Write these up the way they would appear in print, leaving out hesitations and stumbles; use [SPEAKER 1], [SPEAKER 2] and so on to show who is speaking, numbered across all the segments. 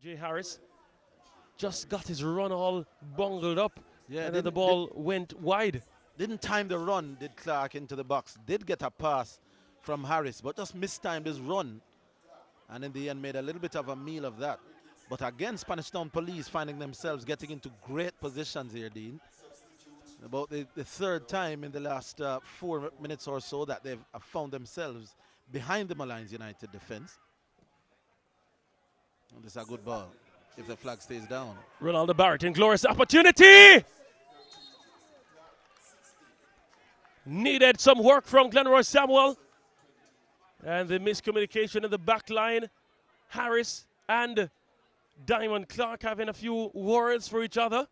[SPEAKER 1] Jay Harris just got his run all bungled up,
[SPEAKER 2] Yeah,
[SPEAKER 1] and then the ball went wide.
[SPEAKER 2] Didn't time the run, did Clark, into the box. Did get a pass from Harris, but just mistimed his run. And in the end made a little bit of a meal of that. But again, Spanish Town Police finding themselves getting into great positions here, Dean. About the third time in the last 4 minutes or so that they've found themselves behind the Molynes United defense. And this is a good ball if the flag stays down.
[SPEAKER 1] Ronaldo Barrett in glorious opportunity. Needed some work from Glenroy Samuel. And the miscommunication in the back line. Harris and Diamond Clark having a few words for each other.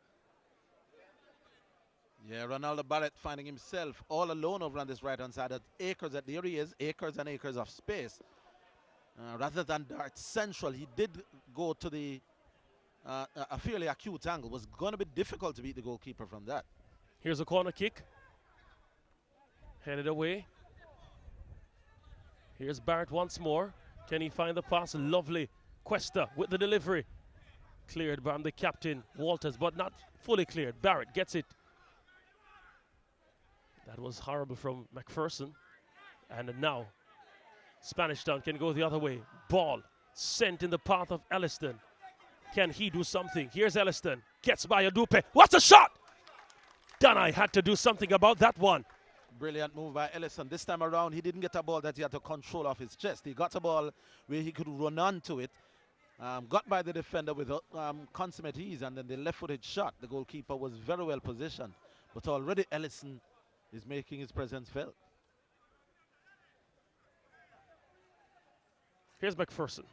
[SPEAKER 2] Yeah, Ronaldo Barrett finding himself all alone over on this right-hand side. At acres, at there he is, acres and acres of space. Rather than dart central, he did go to the a fairly acute angle. It was going to be difficult to beat the goalkeeper from that.
[SPEAKER 1] Here's a corner kick. Headed away. Here's Barrett once more. Can he find the pass? Lovely. Cuesta with the delivery. Cleared by the captain, Walters, but not fully cleared. Barrett gets it. That was horrible from McPherson. And now, Spanish Town can go the other way. Ball sent in the path of Elliston. Can he do something? Here's Elliston. Gets by Adupe. What a shot! Danai had to do something about that one.
[SPEAKER 2] Brilliant move by Ellison. This time around, he didn't get a ball that he had to control off his chest. He got a ball where he could run onto it. Got by the defender with consummate ease, and then the left-footed shot. The goalkeeper was very well positioned. But already Ellison is making his presence felt.
[SPEAKER 1] Here's McPherson.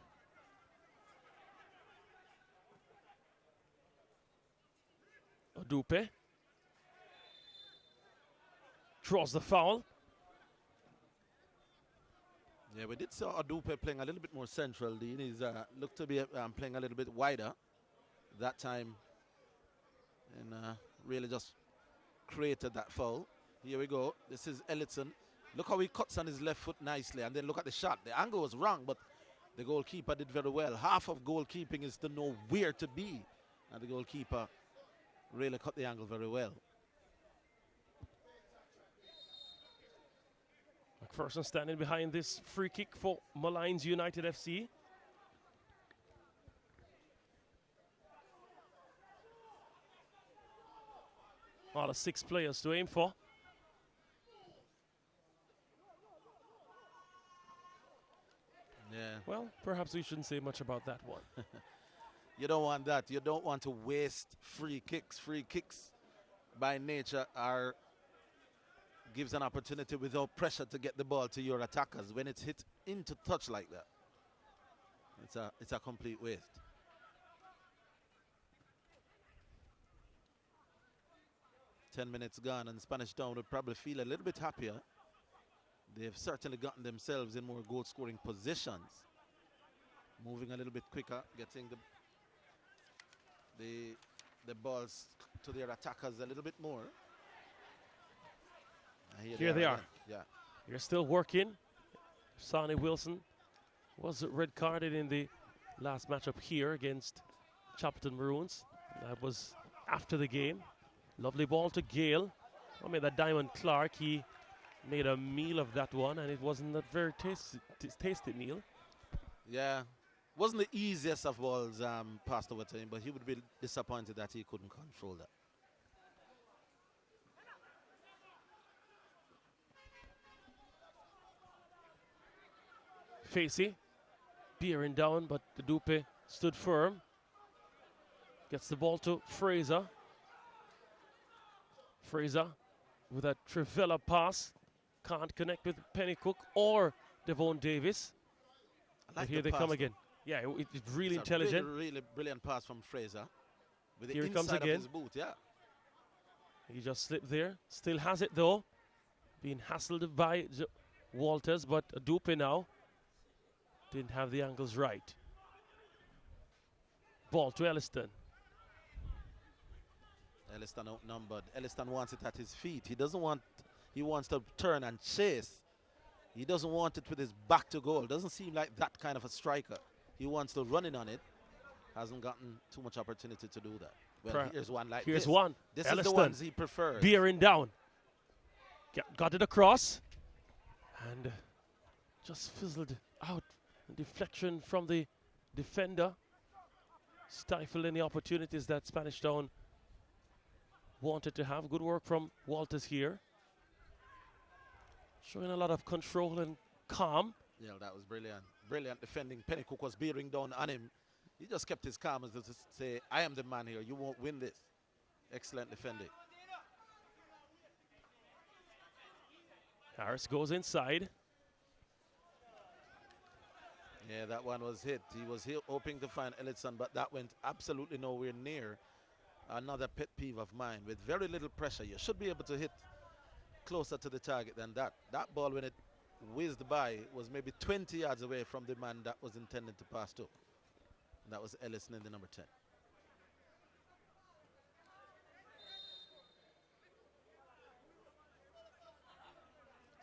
[SPEAKER 1] Adupe draws the foul.
[SPEAKER 2] Yeah, we did see Adupe playing a little bit more central. Dean is looked to be playing a little bit wider that time, and really just created that foul. Here we go. This is Ellison. Look how he cuts on his left foot nicely, and then look at the shot. The angle was wrong, but the goalkeeper did very well. Half of goalkeeping is to know where to be, and the goalkeeper really cut the angle very well.
[SPEAKER 1] McPherson standing behind this free kick for Molynes United FC. All the 6 players to aim for.
[SPEAKER 2] Yeah.
[SPEAKER 1] Well, perhaps we shouldn't say much about that one.
[SPEAKER 2] You don't want that. You don't want to waste free kicks. Free kicks by nature gives an opportunity without pressure to get the ball to your attackers. When it's hit into touch like that, it's a complete waste. Ten minutes gone, and Spanish Town would probably feel a little bit happier. They've certainly gotten themselves in more goal-scoring positions. Moving a little bit quicker, getting the balls to their attackers a little bit more.
[SPEAKER 1] Here they are.
[SPEAKER 2] Yeah.
[SPEAKER 1] You're still working. Sonny Wilson was red carded in the last matchup here against Chapelton Maroons. That was after the game. Lovely ball to Gale. I mean, that Diamond Clark, he made a meal of that one, and it wasn't a very tasty meal.
[SPEAKER 2] Yeah. Wasn't the easiest of balls passed over to him, but he would be disappointed that he couldn't control that.
[SPEAKER 1] Facey bearing down, but the Dupe stood firm. Gets the ball to Fraser. Fraser with a Trivella pass. Can't connect with Pennycook or Devon Davis. But here they come again. Yeah, it's really intelligent.
[SPEAKER 2] Really brilliant pass from Fraser. With the
[SPEAKER 1] Here he comes
[SPEAKER 2] inside
[SPEAKER 1] again.
[SPEAKER 2] of his boot, yeah.
[SPEAKER 1] He just slipped there. Still has it though. Being hassled by Walters, but Dupe now didn't have the angles right. Ball to Elliston.
[SPEAKER 2] Elliston outnumbered. Elliston wants it at his feet. He wants to turn and chase. He doesn't want it with his back to goal. Doesn't seem like that kind of a striker. He wants to run in on it. hasn't gotten too much opportunity to do that. Well, here's one like
[SPEAKER 1] here's
[SPEAKER 2] this.
[SPEAKER 1] one.
[SPEAKER 2] This
[SPEAKER 1] Elliston
[SPEAKER 2] is the ones he prefers.
[SPEAKER 1] bearing down. Got it across. And just fizzled out. Deflection from the defender. Stifled any opportunities that Spanish Town wanted to have. Good work from Walters here. Showing a lot of control and calm.
[SPEAKER 2] Yeah, that was brilliant. Brilliant defending. Pennycook was bearing down on him. He just kept his calm as to say, I am the man here. You won't win this. Excellent defending.
[SPEAKER 1] Harris goes inside.
[SPEAKER 2] Yeah, that one was hit. He was hoping to find Ellison, but that went absolutely nowhere near. Another pet peeve of mine. With very little pressure, you should be able to hit closer to the target than that. That ball, when it whizzed by, was maybe 20 yards away from the man that was intended to pass to. And that was Ellison in the number 10.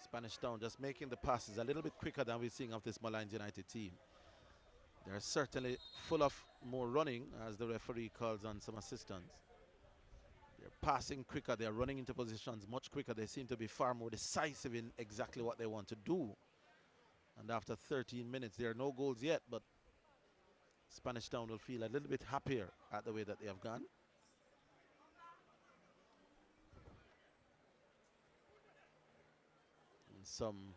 [SPEAKER 2] Spanish Town just making the passes a little bit quicker than we're seeing of this Molynes United team. They're certainly full of more running, as the referee calls on some assistants. They're passing quicker, they're running into positions much quicker. They seem to be far more decisive in exactly what they want to do. And after 13 minutes, there are no goals yet, but Spanish Town will feel a little bit happier at the way that they have gone. And some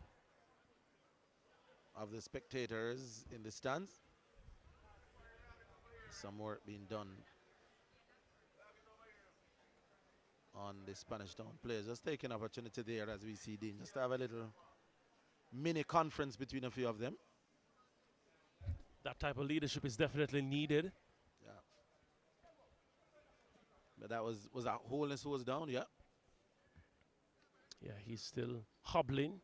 [SPEAKER 2] of the spectators in the stands. Some work being done on the Spanish Town players. Just taking opportunity there as we see Dean. Just to have a little mini conference between a few of them.
[SPEAKER 1] That type of leadership is definitely needed.
[SPEAKER 2] Yeah. But that was that Holness who was down, yeah.
[SPEAKER 1] Yeah, he's still hobbling.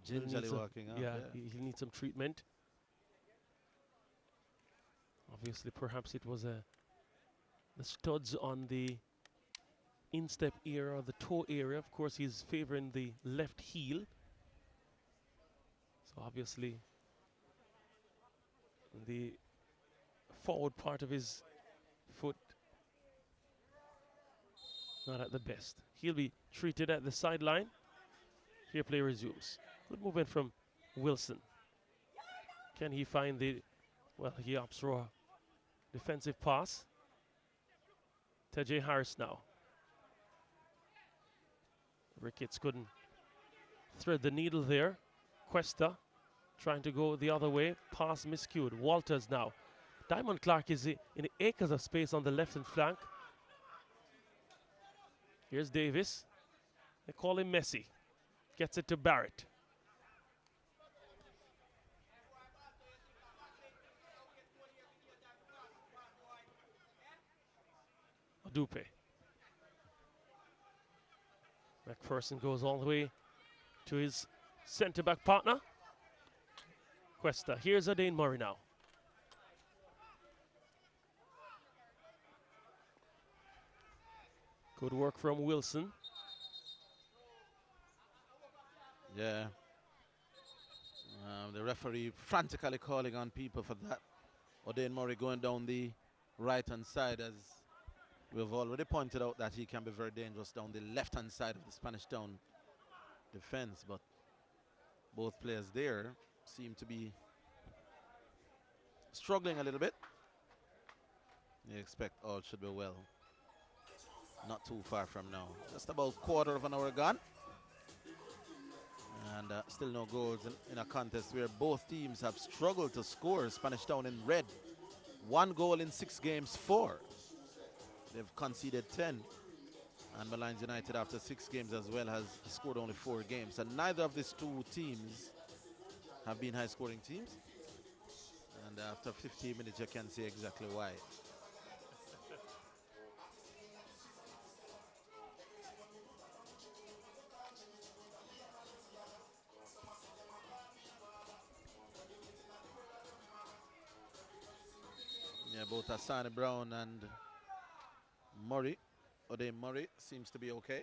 [SPEAKER 2] Gingerly walking up.
[SPEAKER 1] Yeah, he'll need some treatment. Obviously, perhaps it was the studs on the instep area, or the toe area. Of course, he's favoring the left heel. So obviously, the forward part of his foot not at the best. He'll be treated at the sideline. Here play resumes. Good movement from Wilson. Can he find the, well, he opts for a defensive pass. T.J. Harris now. Ricketts couldn't thread the needle there. Cuesta trying to go the other way. Pass miscued. Walters now. Diamond Clark is in acres of space on the left flank. Here's Davis. They call him Messi. Gets it to Barrett. Dupe. McPherson goes all the way to his centre-back partner. Cuesta. Here's Adane Murray now. Good work from Wilson.
[SPEAKER 2] Yeah. The referee frantically calling on people for that. Adane Murray going down the right-hand side, as we've already pointed out that he can be very dangerous down the left-hand side of the Spanish Town defense, but both players there seem to be struggling a little bit. You expect all should be well. Not too far from now. Just about quarter of an hour gone. And still no goals in a contest where both teams have struggled to score. Spanish Town in red. 1 goal in 6 games, 4. They've conceded 10. And Molynes United, after 6 games as well, has scored only 4 games. And neither of these two teams have been high-scoring teams. And after 15 minutes, you can see exactly why. Yeah, both Asani Brown and Murray, Adane Murray, seems to be okay.